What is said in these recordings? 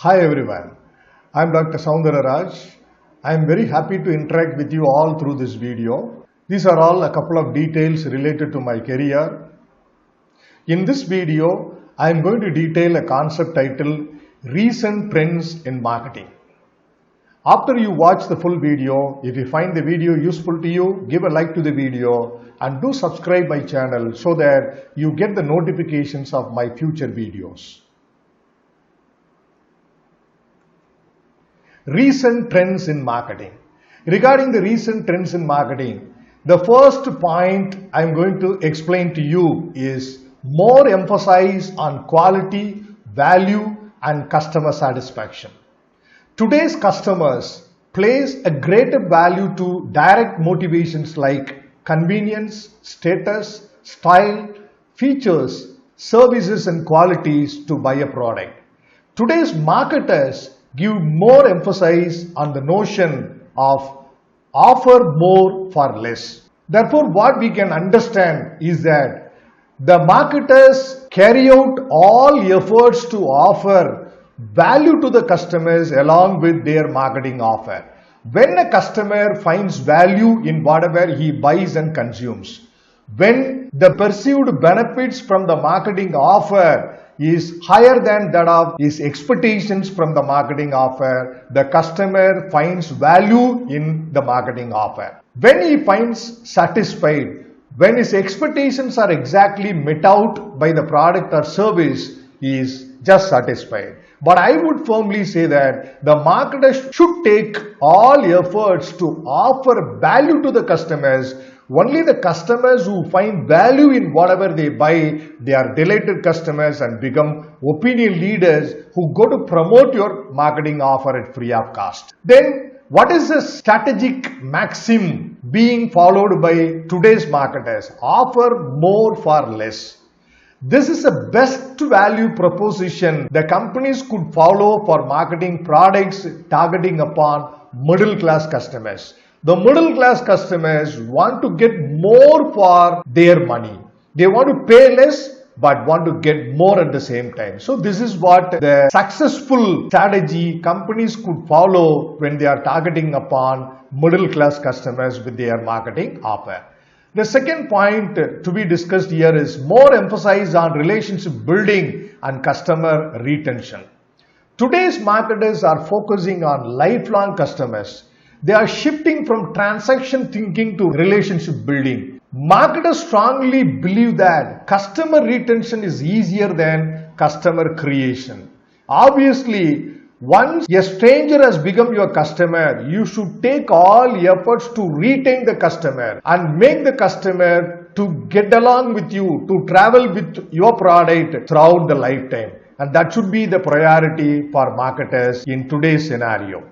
Hi everyone, I am Dr. Soundararaj. I am very happy to interact with you all through this video. These are all a couple of details related to my career. In this video, I am going to detail a concept titled Recent Trends in Marketing. After you watch the full video, if you find the video useful to you, give a like to the video and do subscribe my channel so that you get the notifications of my future videos. Recent trends in marketing. Regarding the recent trends in marketing, the first point I am going to explain to you is more emphasis on quality, value and customer satisfaction. Today's customers place a greater value to direct motivations like convenience, status, style, features, services and qualities to buy a product. Today's marketers give more emphasis on the notion of offer more for less. Therefore, what we can understand is that the marketers carry out all efforts to offer value to the customers along with their marketing offer. When a customer finds value in whatever he buys and consumes, when the perceived benefits from the marketing offer is higher than that of his expectations from the marketing offer, the customer finds value in the marketing offer. When he finds satisfied, when his expectations are exactly met out by the product or service, he is just satisfied. But I would firmly say that the marketer should take all efforts to offer value to the customers. Only the customers who find value in whatever they buy, they are delighted customers and become opinion leaders who go to promote your marketing offer at free of cost. Then what is the strategic maxim being followed by today's marketers? Offer more for less. This is the best value proposition the companies could follow for marketing products targeting upon middle class customers. The middle class customers want to get more for their money. They want to pay less but want to get more at the same time. So this is what the successful strategy companies could follow when they are targeting upon middle class customers with their marketing offer. The second point to be discussed here is more emphasis on relationship building and customer retention. Today's marketers are focusing on lifelong customers. They are shifting from transaction thinking to relationship building. Marketers strongly believe that customer retention is easier than customer creation. Obviously, once a stranger has become your customer, you should take all efforts to retain the customer and make the customer to get along with you, to travel with your product throughout the lifetime. And that should be the priority for marketers in today's scenario.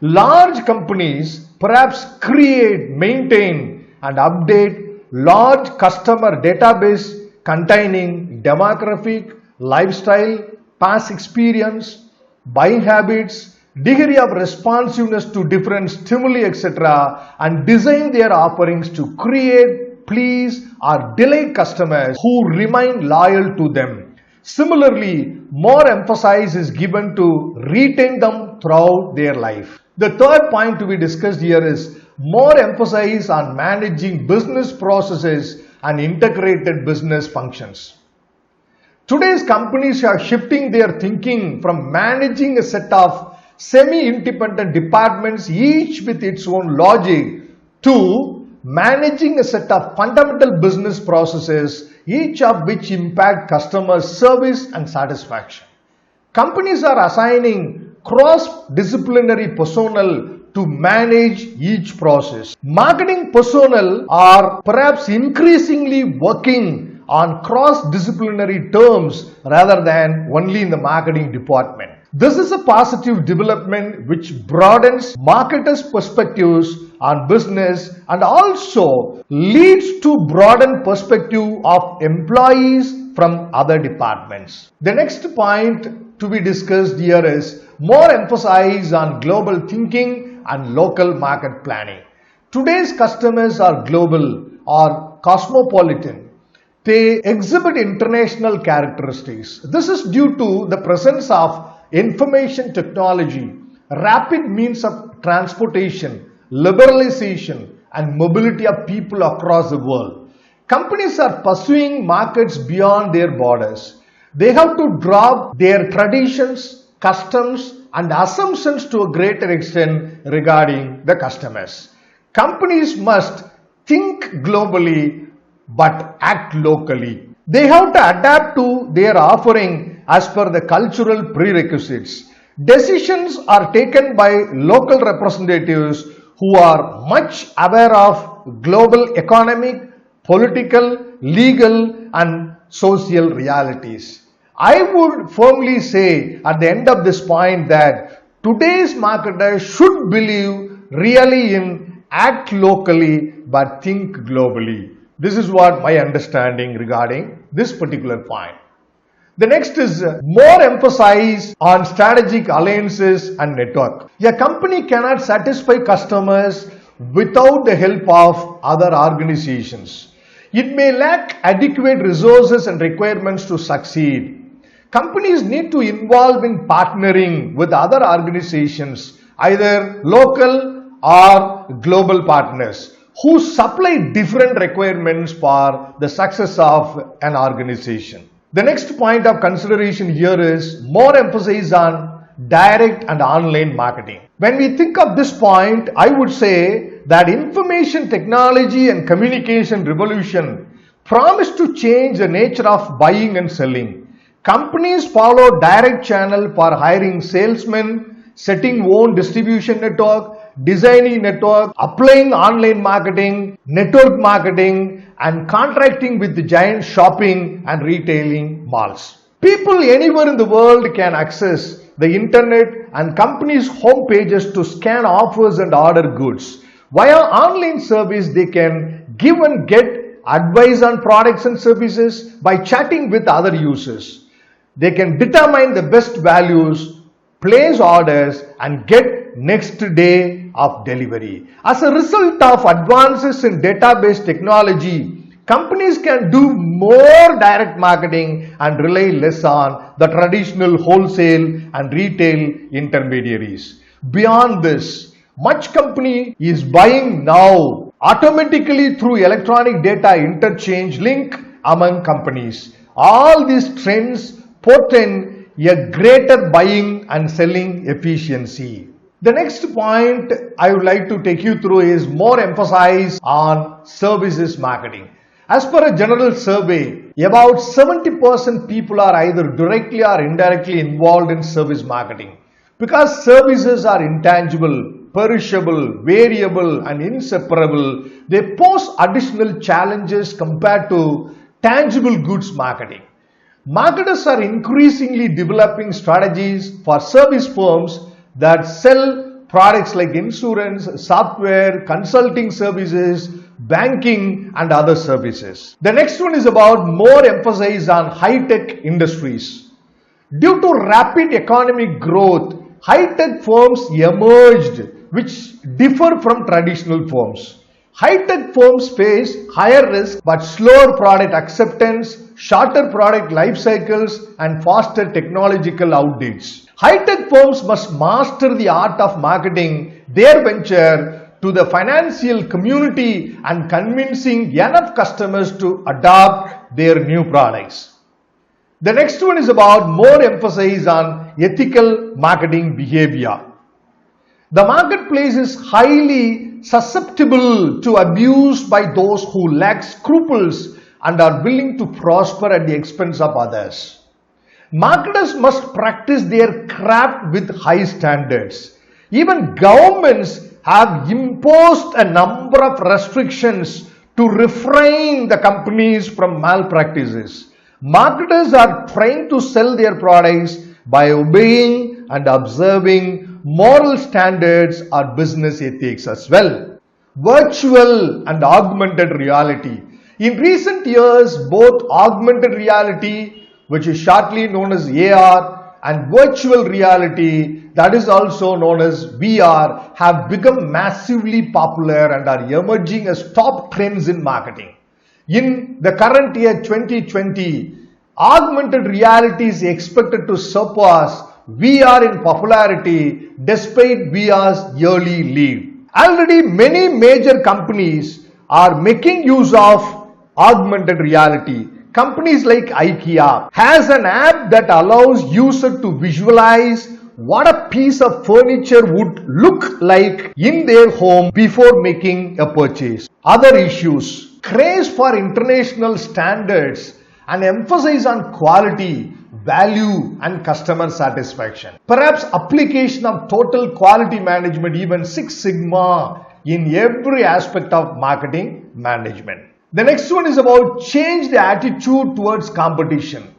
Large companies perhaps create, maintain and update large customer database containing demographic, lifestyle, past experience, buying habits, degree of responsiveness to different stimuli, etc. and design their offerings to create, please or delight customers who remain loyal to them. Similarly, more emphasis is given to retain them throughout their life. The third point to be discussed here is more emphasis on managing business processes and integrated business functions. Today's companies are shifting their thinking from managing a set of semi-independent departments, each with its own logic, to managing a set of fundamental business processes, each of which impact customer service and satisfaction. Companies are assigning cross-disciplinary personnel to manage each process. Marketing personnel are perhaps increasingly working on cross-disciplinary terms rather than only in the marketing department. This is a positive development which broadens marketers' perspectives on business and also leads to broadened perspective of employees from other departments. The next point to be discussed here is more emphasis on global thinking and local market planning. Today's customers are global or cosmopolitan. They exhibit international characteristics. This is due to the presence of information technology, rapid means of transportation, liberalization, and mobility of people across the world. Companies are pursuing markets beyond their borders. They have to drop their traditions, customs, and assumptions to a greater extent regarding the customers. Companies must think globally but act locally. They have to adapt to their offering as per the cultural prerequisites. Decisions are taken by local representatives who are much aware of global economic, political, legal, and social realities. I would firmly say at the end of this point that today's marketers should believe really in act locally but think globally. This is what my understanding regarding this particular point. The next is more emphasis on strategic alliances and network. A company cannot satisfy customers without the help of other organizations. It may lack adequate resources and requirements to succeed. Companies need to involve in partnering with other organizations, either local or global partners, who supply different requirements for the success of an organization. The next point of consideration here is more emphasis on direct and online marketing. When we think of this point, I would say that information technology and communication revolution promise to change the nature of buying and selling. Companies follow direct channel for hiring salesmen, setting own distribution network, designing network, applying online marketing, network marketing, and contracting with the giant shopping and retailing malls. People anywhere in the world can access the internet and companies' home pages to scan offers and order goods. Via online service, they can give and get advice on products and services by chatting with other users. They can determine the best values, place orders, and get next day of delivery. As a result of advances in database technology, companies can do more direct marketing and rely less on the traditional wholesale and retail intermediaries. Beyond this, much company is buying now automatically through electronic data interchange link among companies. All these trends portend a greater buying and selling efficiency. The next point I would like to take you through is more emphasis on services marketing. As per a general survey, about 70% people are either directly or indirectly involved in service marketing. Because services are intangible, perishable, variable, and inseparable, they pose additional challenges compared to tangible goods marketing. Marketers are increasingly developing strategies for service firms that sell products like insurance, software, consulting services, banking, and other services. The next one is about more emphasis on high-tech industries. Due to rapid economic growth, high-tech firms emerged which differ from traditional firms. High-tech firms face higher risk but slower product acceptance, shorter product life cycles, and faster technological outdates. High-tech firms must master the art of marketing their venture to the financial community and convincing enough customers to adopt their new products. The next one is about more emphasis on ethical marketing behavior. The marketplace is highly susceptible to abuse by those who lack scruples and are willing to prosper at the expense of others. Marketers must practice their craft with high standards. Even governments have imposed a number of restrictions to refrain the companies from malpractices. Marketers are trying to sell their products by obeying and observing moral standards or business ethics as well. Virtual and augmented reality. In recent years, both augmented reality, which is shortly known as AR, and virtual reality, that is also known as VR, have become massively popular and are emerging as top trends in marketing. In the current year 2020, augmented reality is expected to surpass VR in popularity despite VR's early lead. Already many major companies are making use of augmented reality. Companies like IKEA has an app that allows user to visualize what a piece of furniture would look like in their home before making a purchase. Other issues: craze for international standards and emphasis on quality, value and customer satisfaction. Perhaps application of total quality management, even Six Sigma, in every aspect of marketing management. The next one is about change the attitude towards competition.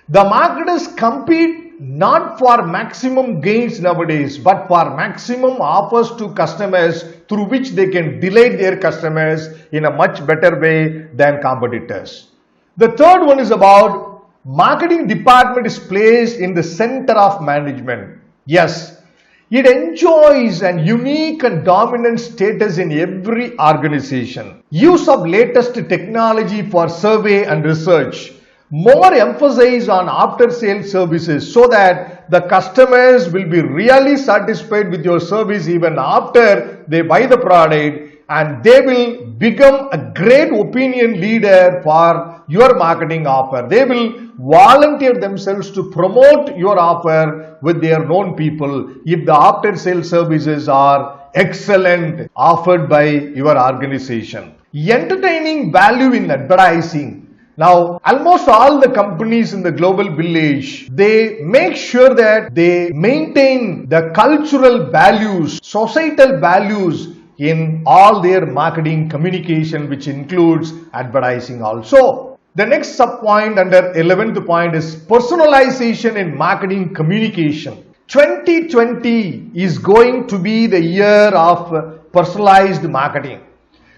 The marketers compete not for maximum gains nowadays, but for maximum offers to customers through which they can delight their customers in a much better way than competitors. The third one is about marketing department is placed in the center of management. Yes, it enjoys an unique and dominant status in every organization. Use of latest technology for survey and research. More emphasis on after sales services so that the customers will be really satisfied with your service even after they buy the product, and they will become a great opinion leader for your marketing offer. They will volunteer themselves to promote your offer with their known people if the after sales services are excellent offered by your organization. Entertaining value in advertising. Now, almost all the companies in the global village, they make sure that they maintain the cultural values, societal values in all their marketing communication, which includes advertising also. The next sub point under 11th point is personalization in marketing communication. 2020 is going to be the year of personalized marketing.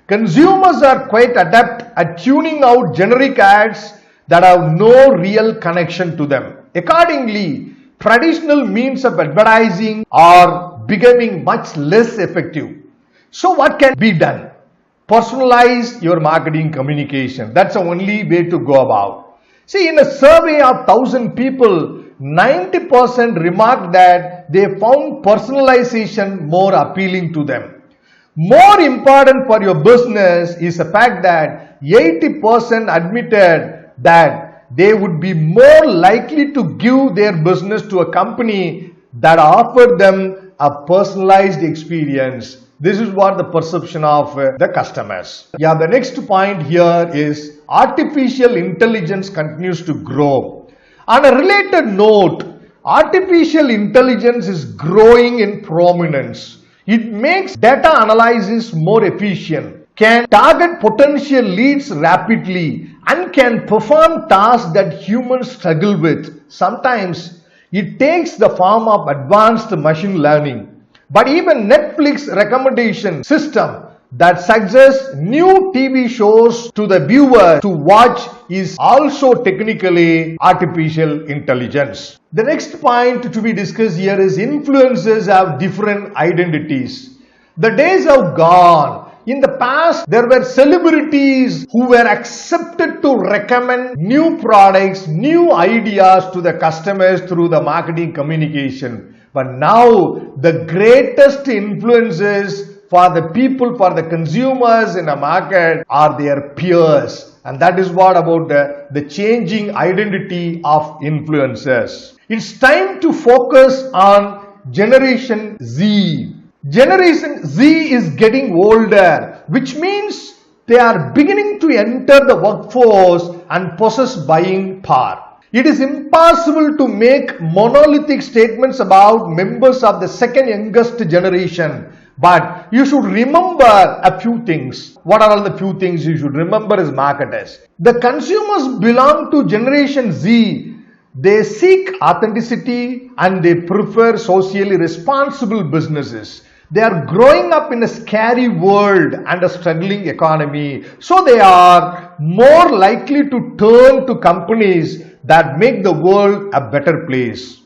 Consumers are quite adept at tuning out generic ads that have no real connection to them. Accordingly, traditional means of advertising are becoming much less effective. So what can be done? Personalize your marketing communication. That's the only way to go about. See, in a survey of 1,000 people, 90% remarked that they found personalization more appealing to them. More important for your business is the fact that 80% admitted that they would be more likely to give their business to a company that offered them a personalized experience. This is what the perception of the customers. Yeah, the next point here is artificial intelligence continues to grow. On a related note, artificial intelligence is growing in prominence. It makes data analysis more efficient, can target potential leads rapidly, and can perform tasks that humans struggle with. Sometimes it takes the form of advanced machine learning. But even Netflix recommendation system that suggests new TV shows to the viewer to watch is also technically artificial intelligence. The next point to be discussed here is influencers have different identities. The days have gone. In the past, there were celebrities who were accepted to recommend new products, new ideas to the customers through the marketing communication. But now, the greatest influencers for the people, for the consumers in a market are their peers. And that is what about the changing identity of influencers. It's time to focus on Generation Z. Generation Z is getting older, which means they are beginning to enter the workforce and possess buying power. It is impossible to make monolithic statements about members of the second youngest generation, but you should remember a few things. What are all the few things you should remember as marketers? The consumers belong to Generation Z. They seek authenticity and they prefer socially responsible businesses. They are growing up in a scary world and a struggling economy, so they are more likely to turn to companies that make the world a better place.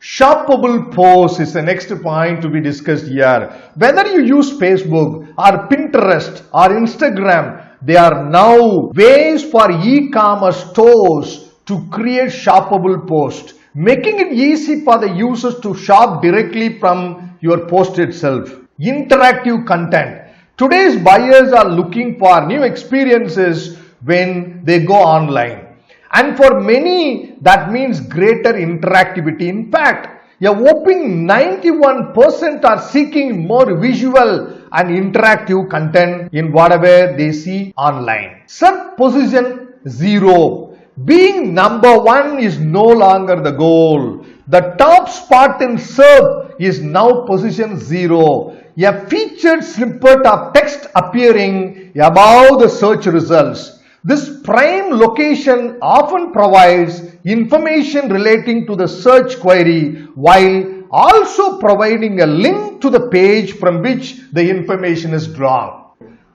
Shoppable posts is the next point to be discussed here. Whether you use Facebook or Pinterest or Instagram, they are now ways for e-commerce stores to create shoppable posts. making it easy for the users to shop directly from your post itself. Interactive content. Today's buyers are looking for new experiences when they go online. And for many, that means greater interactivity. In fact, a whopping 91% are seeking more visual and interactive content in whatever they see online. Sub position 0. Being number 1 is no longer the goal. The top spot in SERP is now position 0. A featured snippet of text appearing above the search results. This prime location often provides information relating to the search query while also providing a link to the page from which the information is drawn.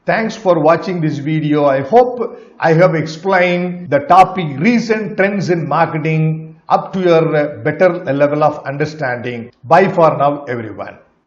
Thanks for watching this video. I hope I have explained the topic recent trends in marketing up to your better level of understanding. Bye for now, everyone.